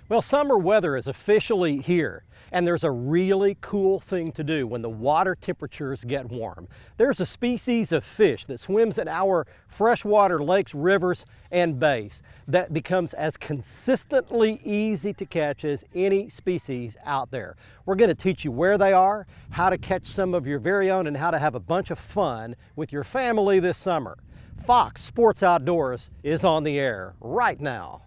Well, summer weather is officially here, and there's a really cool thing to do when the water temperatures get warm. There's a species of fish that swims in our freshwater lakes, rivers, and bays that becomes as consistently easy to catch as any species out there. We're going to teach you where they are, how to catch some of your very own, and how to have a bunch of fun with your family this summer. Fox Sports Outdoors is on the air right now.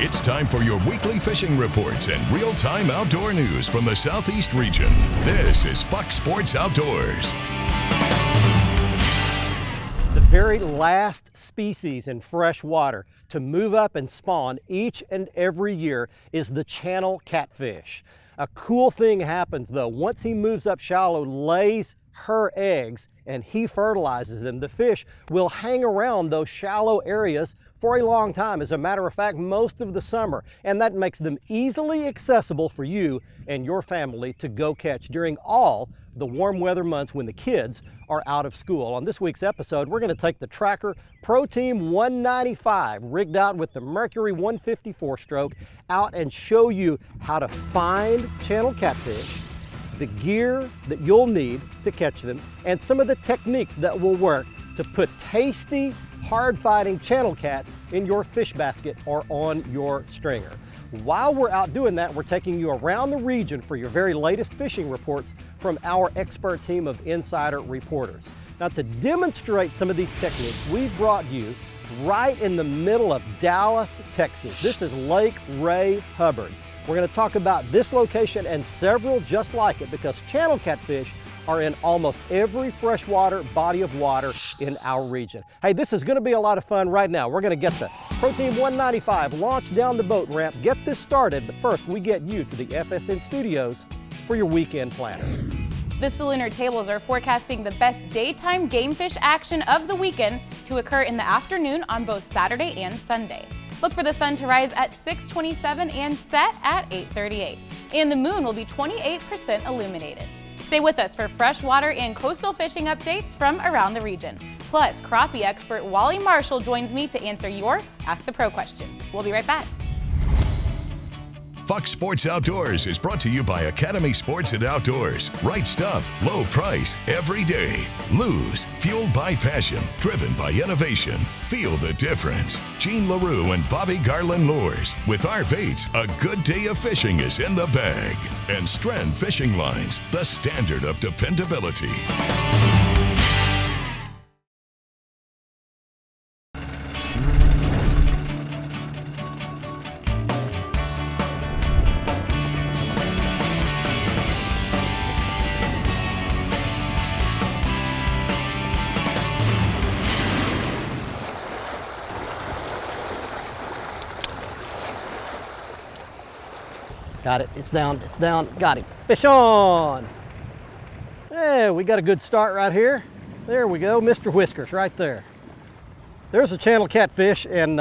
It's time for your weekly fishing reports and real-time outdoor news from the Southeast region. This is Fox Sports Outdoors. The very last species in fresh water to move up and spawn each and every year is the channel catfish. A cool thing happens though. Once he moves up shallow, lays her eggs, and he fertilizes them, the fish will hang around those shallow areas for a long time. As a matter of fact, most of the summer, and that makes them easily accessible for you and your family to go catch during all the warm weather months when the kids are out of school. On this week's episode, we're going to take the Tracker Pro Team 195 rigged out with the Mercury 154 stroke out and show you how to find channel catfish, the gear that you'll need to catch them, and some of the techniques that will work to put tasty, hard-fighting channel cats in your fish basket or on your stringer. While we're out doing that, we're taking you around the region for your very latest fishing reports from our expert team of insider reporters. Now, to demonstrate some of these techniques, we've brought you right in the middle of Dallas, Texas. This is Lake Ray Hubbard. We're going to talk about this location and several just like it because channel catfish are in almost every freshwater body of water in our region. Hey, this is going to be a lot of fun right now. We're going to get the Pro Team 195 launched down the boat ramp, get this started, but first we get you to the FSN studios for your weekend planner. The Salooner tables are forecasting the best daytime game fish action of the weekend to occur in the afternoon on both Saturday and Sunday. Look for the sun to rise at 6:27 and set at 8:38. And the moon will be 28% illuminated. Stay with us for freshwater and coastal fishing updates from around the region. Plus, crappie expert Wally Marshall joins me to answer your Ask the Pro question. We'll be right back. Fox Sports Outdoors is brought to you by Academy Sports and Outdoors. Right stuff, low price, every day. Lose, fueled by passion, driven by innovation. Feel the difference. Gene LaRue and Bobby Garland Lures. With our baits, a good day of fishing is in the bag. And Strand Fishing Lines, the standard of dependability. Got it, it's down, got him. Fish on! Hey, we got a good start right here. There we go, Mr. Whiskers right there. There's a channel catfish, and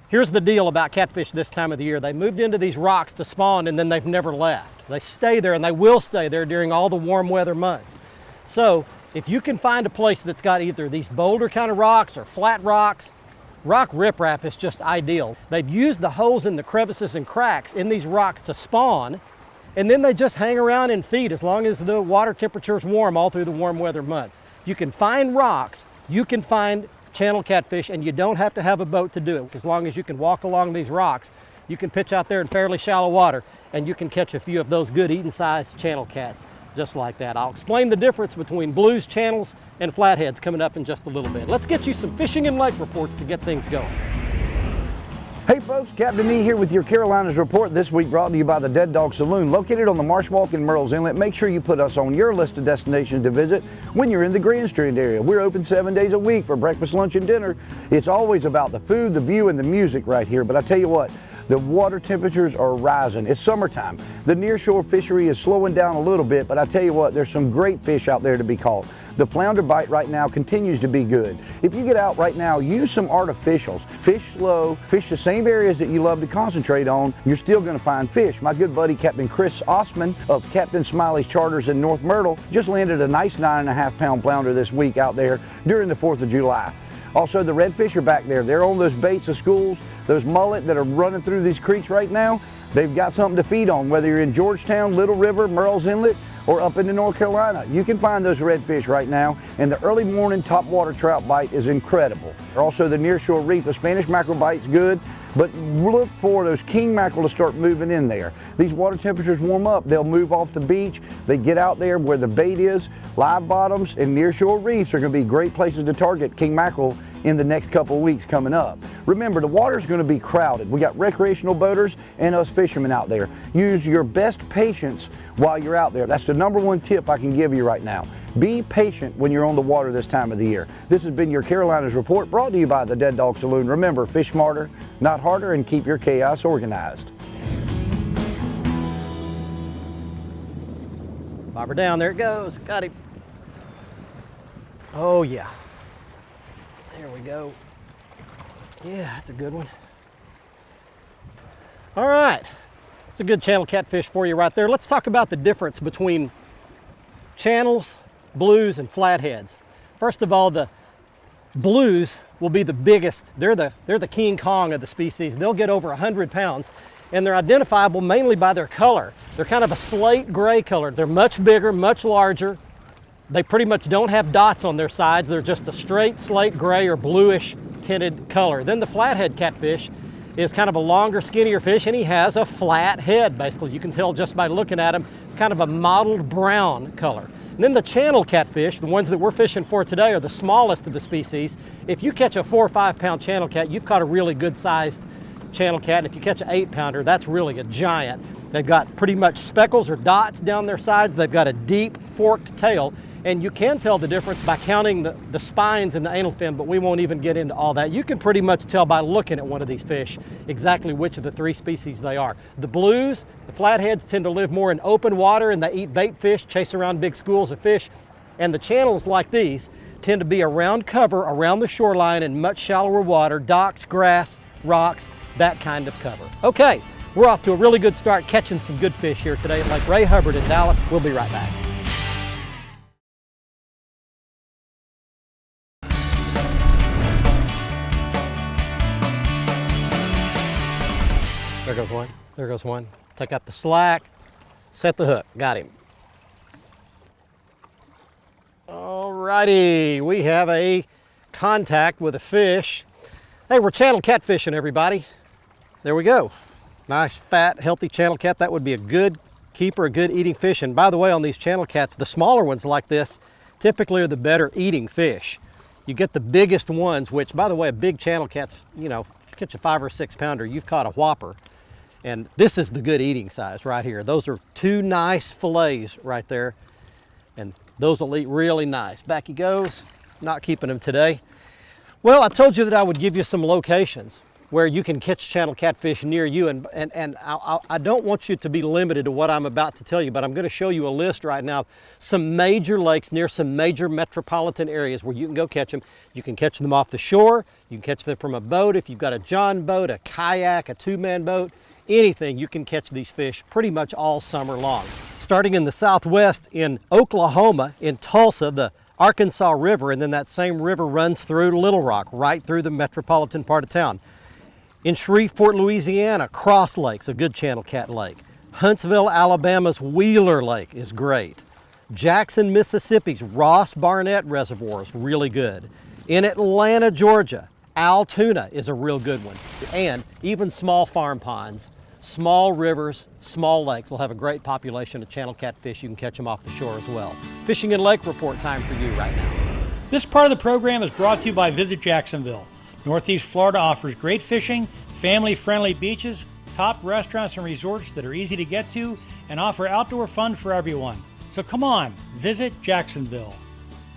here's the deal about catfish this time of the year. They moved into these rocks to spawn and then they've never left. They stay there and they will stay there during all the warm weather months. So if you can find a place that's got either these boulder kind of rocks or flat rocks, rock riprap is just ideal. They've used the holes in the crevices and cracks in these rocks to spawn, and then they just hang around and feed as long as the water temperature is warm all through the warm weather months. If you can find rocks, you can find channel catfish, and you don't have to have a boat to do it. As long as you can walk along these rocks, you can pitch out there in fairly shallow water, and you can catch a few of those good eating sized channel cats just like that. I'll explain the difference between blues, channels, and flatheads coming up in just a little bit. Let's get you some fishing and lake reports to get things going. Hey folks, Captain E here with your Carolinas report this week, brought to you by the Dead Dog Saloon, located on the Marsh Walk in Murrells Inlet. Make sure you put us on your list of destinations to visit when you're in the Grand Strand area. We're open 7 days a week for breakfast, lunch, and dinner. It's always about the food, the view, and the music right here. But I tell you what, the water temperatures are rising. It's summertime. The nearshore fishery is slowing down a little bit, but I tell you what, there's some great fish out there to be caught. The flounder bite right now continues to be good. If you get out right now, use some artificials. Fish slow, fish the same areas that you love to concentrate on, you're still gonna find fish. My good buddy Captain Chris Osman of Captain Smiley's Charters in North Myrtle just landed a nice 9.5 pound flounder this week out there during the 4th of July. Also, the redfish are back there. They're on those baits of schools, those mullet that are running through these creeks right now. They've got something to feed on, whether you're in Georgetown, Little River, Murrells Inlet, or up into North Carolina. You can find those redfish right now, and the early morning topwater trout bite is incredible. Also, the nearshore reef, the Spanish mackerel bite's good, but look for those king mackerel to start moving in there. These water temperatures warm up, they'll move off the beach, they get out there where the bait is. Live bottoms and nearshore reefs are going to be great places to target king mackerel in the next couple of weeks coming up. Remember, the water's going to be crowded. We got recreational boaters and us fishermen out there. Use your best patience while you're out there. That's the #1 tip I can give you right now. Be patient when you're on the water this time of the year. This has been your Carolinas Report, brought to you by the Dead Dog Saloon. Remember, fish smarter, not harder, and keep your chaos organized. Bobber down, there it goes. Got him. Oh yeah. There we go. Yeah, that's a good one. All right, it's a good channel catfish for you right there. Let's talk about the difference between channels, blues, and flatheads. First of all, the blues will be the biggest. They're the King Kong of the species. They'll get over 100 pounds, and they're identifiable mainly by their color. They're kind of a slate gray color. They're much bigger, much larger. They pretty much don't have dots on their sides. They're just a straight slate gray or bluish tinted color. Then the flathead catfish is kind of a longer, skinnier fish, and he has a flat head, basically. You can tell just by looking at him, kind of a mottled brown color. And then the channel catfish, the ones that we're fishing for today, are the smallest of the species. If you catch a 4 or 5 pound channel cat, you've caught a really good sized channel cat. And if you catch an 8 pounder, that's really a giant. They've got pretty much speckles or dots down their sides. They've got a deep forked tail. And you can tell the difference by counting the spines and the anal fin, but we won't even get into all that. You can pretty much tell by looking at one of these fish exactly which of the 3 species they are. The blues, the flatheads, tend to live more in open water, and they eat bait fish, chase around big schools of fish. And the channels like these tend to be around cover, around the shoreline, in much shallower water, docks, grass, rocks, that kind of cover. Okay, we're off to a really good start catching some good fish here today at Lake Ray Hubbard in Dallas. We'll be right back. There goes one, there goes one. Take out the slack, set the hook, got him. All righty, we have a contact with a fish. Hey, we're channel catfishing, everybody. There we go. Nice, fat, healthy channel cat. That would be a good keeper, a good eating fish. And by the way, on these channel cats, the smaller ones like this typically are the better eating fish. You get the biggest ones, which, by the way, a big channel cat's, you know, if you catch a 5 or 6 pounder, you've caught a whopper. And this is the good eating size right here. Those are 2 nice fillets right there. And those will eat really nice. Back he goes, not keeping him today. Well, I told you that I would give you some locations where you can catch channel catfish near you. And I don't want you to be limited to what I'm about to tell you, but I'm going to show you a list right now of some major lakes near some major metropolitan areas where you can go catch them. You can catch them off the shore. You can catch them from a boat. If you've got a John boat, a kayak, a 2-man boat, anything, you can catch these fish pretty much all summer long. Starting in the southwest in Oklahoma, in Tulsa, the Arkansas River, and then that same river runs through Little Rock, right through the metropolitan part of town. In Shreveport, Louisiana, Cross Lake's a good channel cat lake. Huntsville, Alabama's Wheeler Lake is great. Jackson, Mississippi's Ross Barnett Reservoir is really good. In Atlanta, Georgia, Altoona is a real good one. And even small farm ponds, small rivers, small lakes will have a great population of channel catfish. You can catch them off the shore as well. Fishing and Lake Report time for you right now. This part of the program is brought to you by Visit Jacksonville. Northeast Florida offers great fishing, family-friendly beaches, top restaurants and resorts that are easy to get to, and offer outdoor fun for everyone. So come on, visit Jacksonville.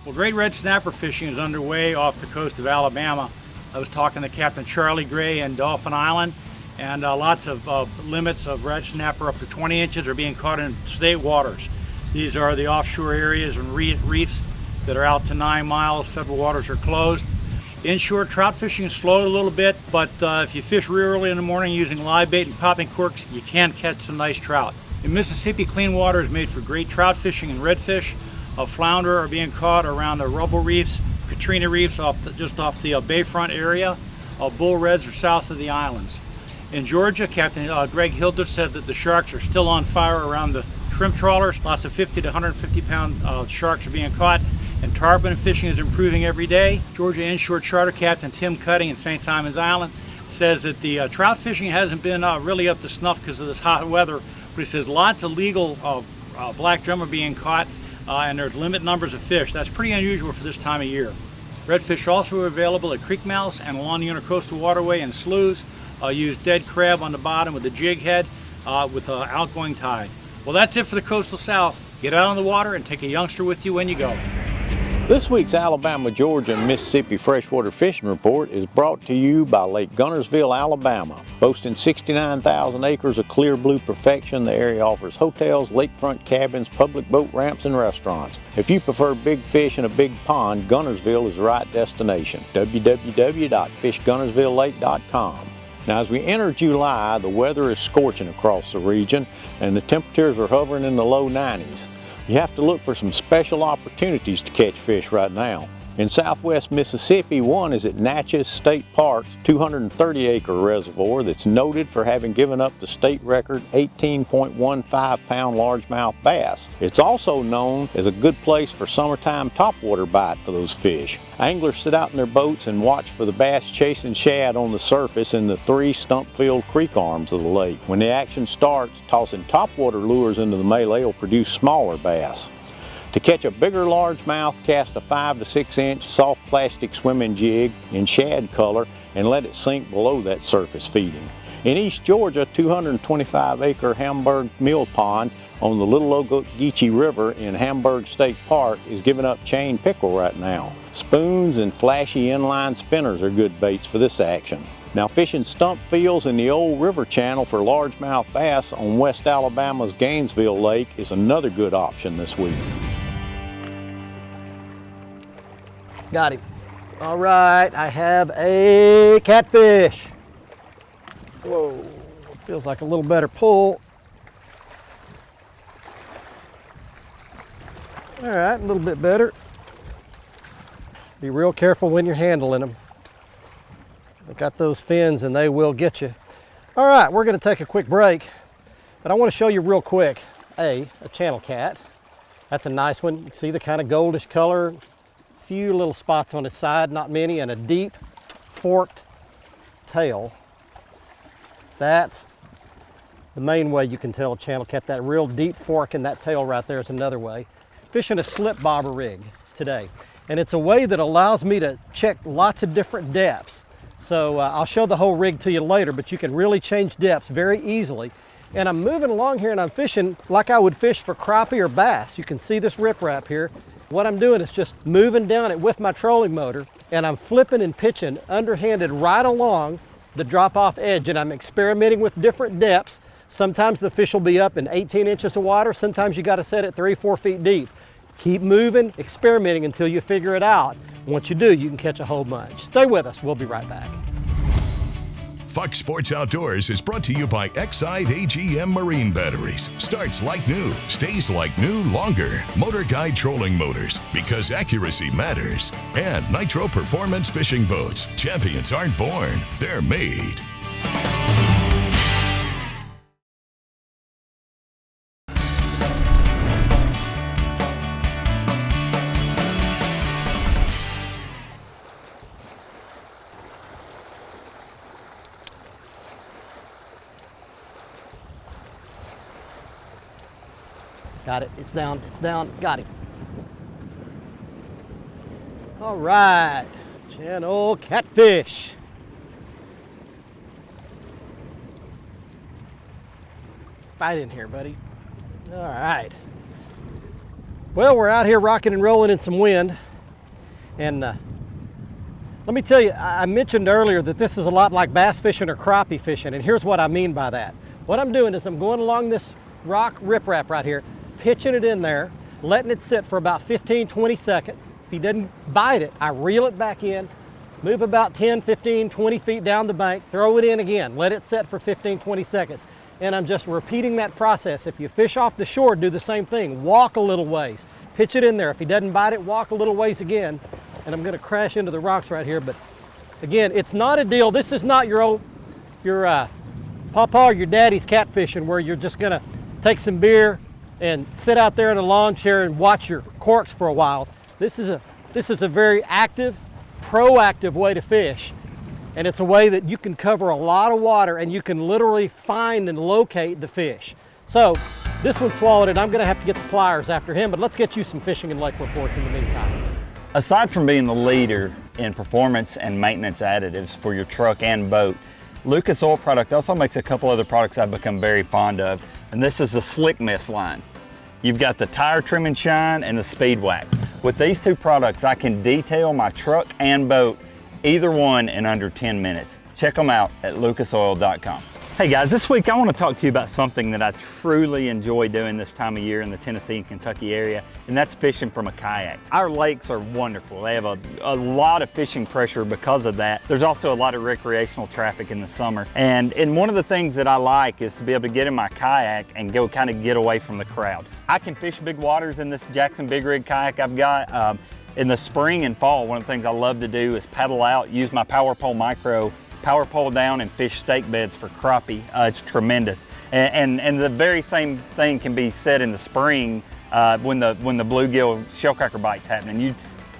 Well, great red snapper fishing is underway off the coast of Alabama. I was talking to Captain Charlie Gray in Dauphin Island, and lots of limits of red snapper up to 20 inches are being caught in state waters. These are the offshore areas and reefs that are out to 9 miles. Federal waters are closed. Inshore trout fishing is slowed a little bit, but if you fish real early in the morning using live bait and popping corks, you can catch some nice trout. In Mississippi, clean water is made for great trout fishing and redfish. Flounder are being caught around the rubble reefs. Katrina reefs just off the bayfront area. Bull reds are south of the islands. In Georgia, Captain Greg Hilder said that the sharks are still on fire around the shrimp trawlers. Lots of 50 to 150 pound sharks are being caught, and tarpon fishing is improving every day. Georgia Inshore Charter Captain Tim Cutting in St. Simons Island says that the trout fishing hasn't been really up to snuff because of this hot weather, but he says lots of legal black drum are being caught, and there's limited numbers of fish. That's pretty unusual for this time of year. Redfish also are available at creek mouths and along the intercoastal waterway and sloughs. Use dead crab on the bottom with a jig head with outgoing tide. Well, that's it for the coastal South. Get out on the water and take a youngster with you when you go. This week's Alabama, Georgia, and Mississippi Freshwater Fishing Report is brought to you by Lake Guntersville, Alabama. Boasting 69,000 acres of clear blue perfection, the area offers hotels, lakefront cabins, public boat ramps, and restaurants. If you prefer big fish in a big pond, Guntersville is the right destination. www.fishguntersvillelake.com. Now, as we enter July, the weather is scorching across the region, and the temperatures are hovering in the low 90s. You have to look for some special opportunities to catch fish right now. In southwest Mississippi, one is at Natchez State Park's 230-acre reservoir that's noted for having given up the state record 18.15-pound largemouth bass. It's also known as a good place for summertime topwater bite for those fish. Anglers sit out in their boats and watch for the bass chasing shad on the surface in the 3 stump-filled creek arms of the lake. When the action starts, tossing topwater lures into the melee will produce smaller bass. To catch a bigger largemouth, cast a 5 to 6 inch soft plastic swimming jig in shad color and let it sink below that surface feeding. In East Georgia, 225-acre Hamburg Mill Pond on the Little Ogeechee River in Hamburg State Park is giving up chain pickerel right now. Spoons and flashy inline spinners are good baits for this action. Now, fishing stump fields in the old river channel for largemouth bass on West Alabama's Gainesville Lake is another good option this week. Got him. All right, I have a catfish. Whoa, feels like a little better pull. All right, a little bit better. Be real careful when you're handling them. They've got those fins and they will get you. All right, we're gonna take a quick break, but I wanna show you real quick a channel cat. That's a nice one. You can see the kind of goldish color. Few little spots on its side, not many, and a deep forked tail. That's the main way you can tell a channel cat. That real deep fork in that tail right there is another way. Fishing a slip bobber rig today, and it's a way that allows me to check lots of different depths. So I'll show the whole rig to you later, but you can really change depths very easily. And I'm moving along here and I'm fishing like I would fish for crappie or bass. You can see this riprap here. What I'm doing is just moving down it with my trolling motor, and I'm flipping and pitching underhanded right along the drop-off edge, and I'm experimenting with different depths. Sometimes the fish will be up in 18 inches of water. Sometimes you got to set it 3-4 feet deep. Keep moving, experimenting until you figure it out. Once you do, you can catch a whole bunch. Stay with us. We'll be right back. Fox Sports Outdoors is brought to you by Exide AGM Marine Batteries. Starts like new, stays like new longer. Motor Guide Trolling Motors, because accuracy matters. And Nitro Performance Fishing Boats. Champions aren't born, they're made. Got it, it's down, got him. All right, channel catfish. Bite in here, buddy. All right. Well, we're out here rocking and rolling in some wind. And let me tell you, I mentioned earlier that this is a lot like bass fishing or crappie fishing, and here's what I mean by that. What I'm doing is I'm going along this rock riprap right here, pitching it in there, letting it sit for about 15, 20 seconds. If he doesn't bite it, I reel it back in, move about 10, 15, 20 feet down the bank, throw it in again, let it set for 15, 20 seconds. And I'm just repeating that process. If you fish off the shore, do the same thing. Walk a little ways, pitch it in there. If he doesn't bite it, walk a little ways again. and I'm gonna crash into the rocks right here, but again, it's not a deal. This is not your papa or your daddy's catfishing where you're just gonna take some beer and sit out there in a lawn chair and watch your corks for a while. This is a very active, proactive way to fish. And it's a way that you can cover a lot of water and you can literally find and locate the fish. So this one swallowed it. I'm gonna have to get the pliers after him, but let's get you some fishing and lake reports in the meantime. Aside from being the leader in performance and maintenance additives for your truck and boat, Lucas Oil Product also makes a couple other products I've become very fond of, and this is the Slick Mist line. You've got the tire trim and shine and the speed wax. With these two products, I can detail my truck and boat, either one in under 10 minutes. Check them out at lucasoil.com. Hey guys, this week I want to talk to you about something that I truly enjoy doing this time of year in the Tennessee and Kentucky area, and that's fishing from a kayak. Our lakes are wonderful. They have a lot of fishing pressure because of that. There's also a lot of recreational traffic in the summer, and one of the things that I like is to be able to get in my kayak and go kind of get away from the crowd. I can fish big waters in this Jackson Big Rig kayak I've got. In the spring and fall, one of the things I love to do is paddle out, use my Power Pole Micro, power pole down and fish stake beds for crappie. It's tremendous. And the very same thing can be said in the spring when the bluegill shellcracker bite's happening. You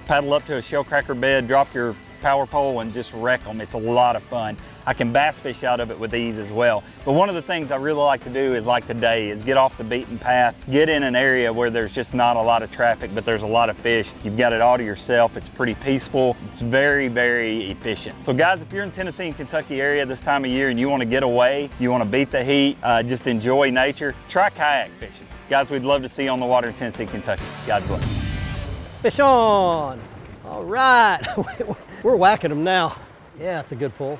paddle up to a shellcracker bed, drop your power pole and just wreck them. It's a lot of fun. I can bass fish out of it with ease as well. But one of the things I really like to do is like today is get off the beaten path, get in an area where there's just not a lot of traffic, but there's a lot of fish. You've got it all to yourself. It's pretty peaceful. It's very, very efficient. So guys, if you're in Tennessee and Kentucky area this time of year and you want to get away, you want to beat the heat, just enjoy nature, try kayak fishing. Guys, we'd love to see you on the water in Tennessee, Kentucky. God bless. Fish on. All right. We're whacking them now. Yeah, it's a good pull.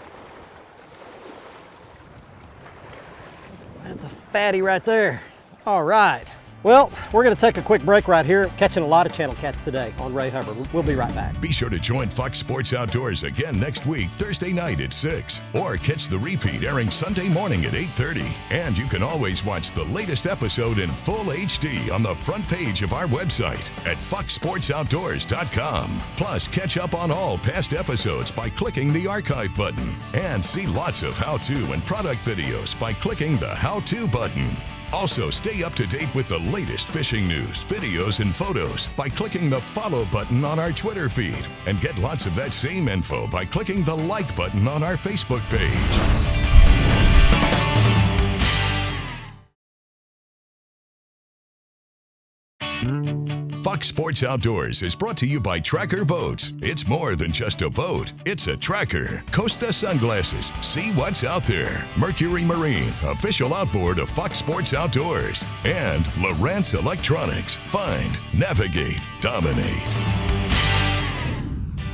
That's a fatty right there. All right. Well, we're going to take a quick break right here, catching a lot of channel cats today on Ray Hubbard. We'll be right back. Be sure to join Fox Sports Outdoors again next week, Thursday night at 6, or catch the repeat airing Sunday morning at 8:30. And you can always watch the latest episode in full HD on the front page of our website at foxsportsoutdoors.com. Plus, catch up on all past episodes by clicking the archive button, and see lots of how-to and product videos by clicking the how-to button. Also, stay up to date with the latest fishing news, videos, and photos by clicking the follow button on our Twitter feed, and get lots of that same info by clicking the like button on our Facebook page. Fox Sports Outdoors is brought to you by Tracker Boats. It's more than just a boat, it's a tracker. Costa Sunglasses, see what's out there. Mercury Marine, official outboard of Fox Sports Outdoors. And Lowrance Electronics, find, navigate, dominate.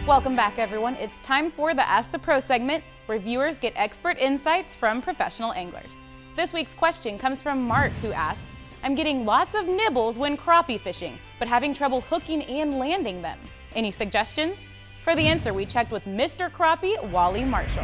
Welcome back, everyone. It's time for the Ask the Pro segment, where viewers get expert insights from professional anglers. This week's question comes from Mark, who asks, I'm getting lots of nibbles when crappie fishing, but having trouble hooking and landing them. Any suggestions? For the answer, we checked with Mr. Crappie, Wally Marshall.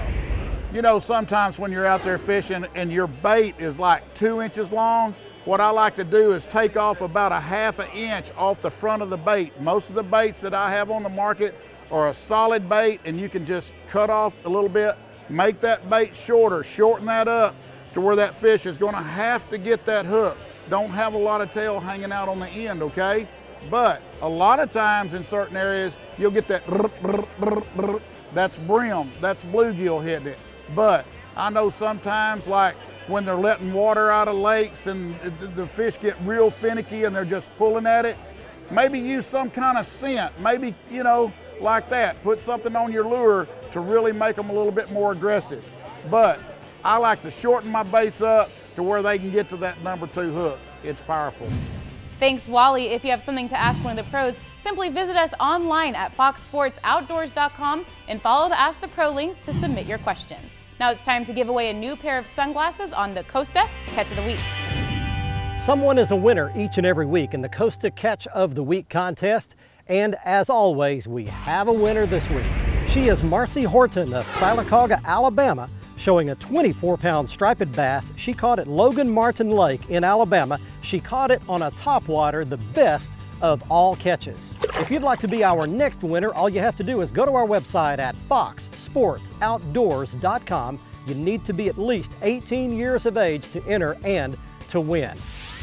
You know, sometimes when you're out there fishing and your bait is like 2 inches long, what I like to do is take off about a ½ inch off the front of the bait. Most of the baits that I have on the market are a solid bait, and you can just cut off a little bit, make that bait shorter, shorten that up to where that fish is gonna have to get that hook. Don't have a lot of tail hanging out on the end, okay? But a lot of times in certain areas, you'll get that, that's brim, that's bluegill hitting it. But I know sometimes, like when they're letting water out of lakes and the fish get real finicky and they're just pulling at it, maybe use some kind of scent, maybe, you know, like that. Put something on your lure to really make them a little bit more aggressive. But I like to shorten my baits up to where they can get to that number 2 hook. It's powerful. Thanks, Wally. If you have something to ask one of the pros, simply visit us online at foxsportsoutdoors.com and follow the Ask the Pro link to submit your question. Now it's time to give away a new pair of sunglasses on the Costa Catch of the Week. Someone is a winner each and every week in the Costa Catch of the Week contest. And as always, we have a winner this week. She is Marcy Horton of Sylacauga, Alabama, showing a 24-pound striped bass she caught at Logan Martin Lake in Alabama. She caught it on a topwater, the best of all catches. If you'd like to be our next winner, all you have to do is go to our website at foxsportsoutdoors.com. You need to be at least 18 years of age to enter and to win.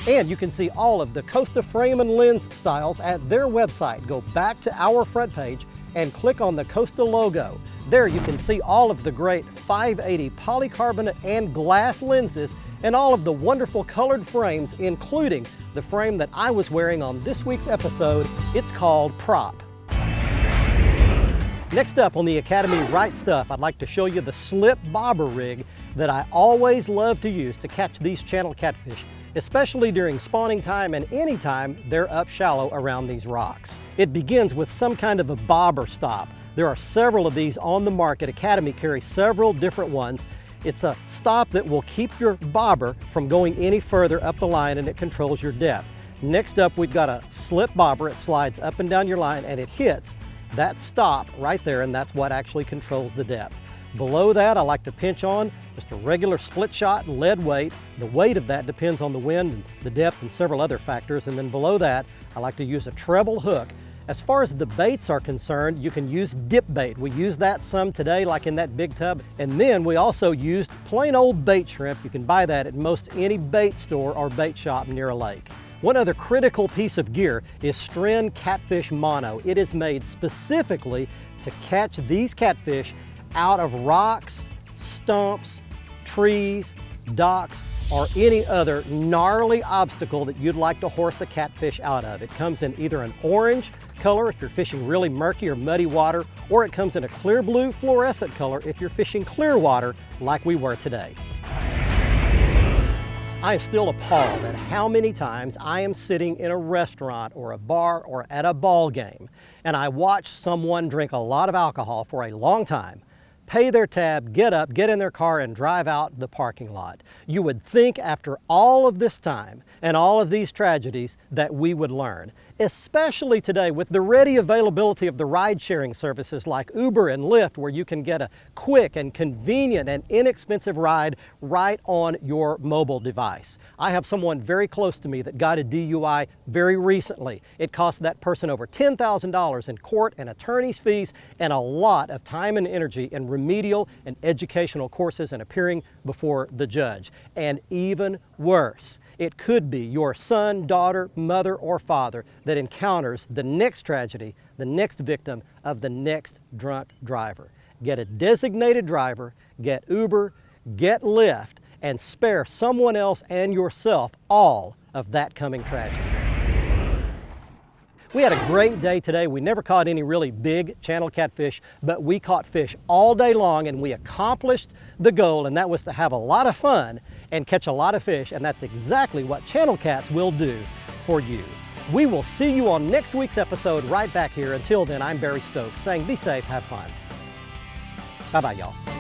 And you can see all of the Costa frame and lens styles at their website. Go back to our front page and click on the Costa logo. There you can see all of the great 580 polycarbonate and glass lenses and all of the wonderful colored frames, including the frame that I was wearing on this week's episode. It's called Prop. Next up on the Academy Right Stuff, I'd like to show you the slip bobber rig that I always love to use to catch these channel catfish, especially during spawning time and anytime they're up shallow around these rocks. It begins with some kind of a bobber stop. There are several of these on the market. Academy carries several different ones. It's a stop that will keep your bobber from going any further up the line, and it controls your depth. Next up, we've got a slip bobber. It slides up and down your line and it hits that stop right there, and that's what actually controls the depth. Below that, I like to pinch on just a regular split shot lead weight. The weight of that depends on the wind and the depth and several other factors. And then below that, I like to use a treble hook. As far as the baits are concerned, you can use dip bait. We use that some today, like in that big tub. And then we also used plain old bait shrimp. You can buy that at most any bait store or bait shop near a lake. One other critical piece of gear is Stren Catfish Mono. It is made specifically to catch these catfish out of rocks, stumps, trees, docks, or any other gnarly obstacle that you'd like to horse a catfish out of. It comes in either an orange color if you're fishing really murky or muddy water, or it comes in a clear blue fluorescent color if you're fishing clear water like we were today. I am still appalled at how many times I am sitting in a restaurant or a bar or at a ball game and I watch someone drink a lot of alcohol for a long time, pay their tab, get up, get in their car, and drive out the parking lot. You would think after all of this time and all of these tragedies that we would learn, especially today with the ready availability of the ride-sharing services like Uber and Lyft, where you can get a quick and convenient and inexpensive ride right on your mobile device. I have someone very close to me that got a DUI very recently. It cost that person over $10,000 in court and attorney's fees and a lot of time and energy in remedial and educational courses and appearing before the judge. And even worse, it could be your son, daughter, mother, or father that encounters the next tragedy, the next victim of the next drunk driver. Get a designated driver, get Uber, get Lyft, and spare someone else and yourself all of that coming tragedy. We had a great day today. We never caught any really big channel catfish, but we caught fish all day long and we accomplished the goal, and that was to have a lot of fun and catch a lot of fish, and that's exactly what channel cats will do for you. We will see you on next week's episode right back here. Until then, I'm Barry Stokes saying be safe, have fun. Bye-bye, y'all.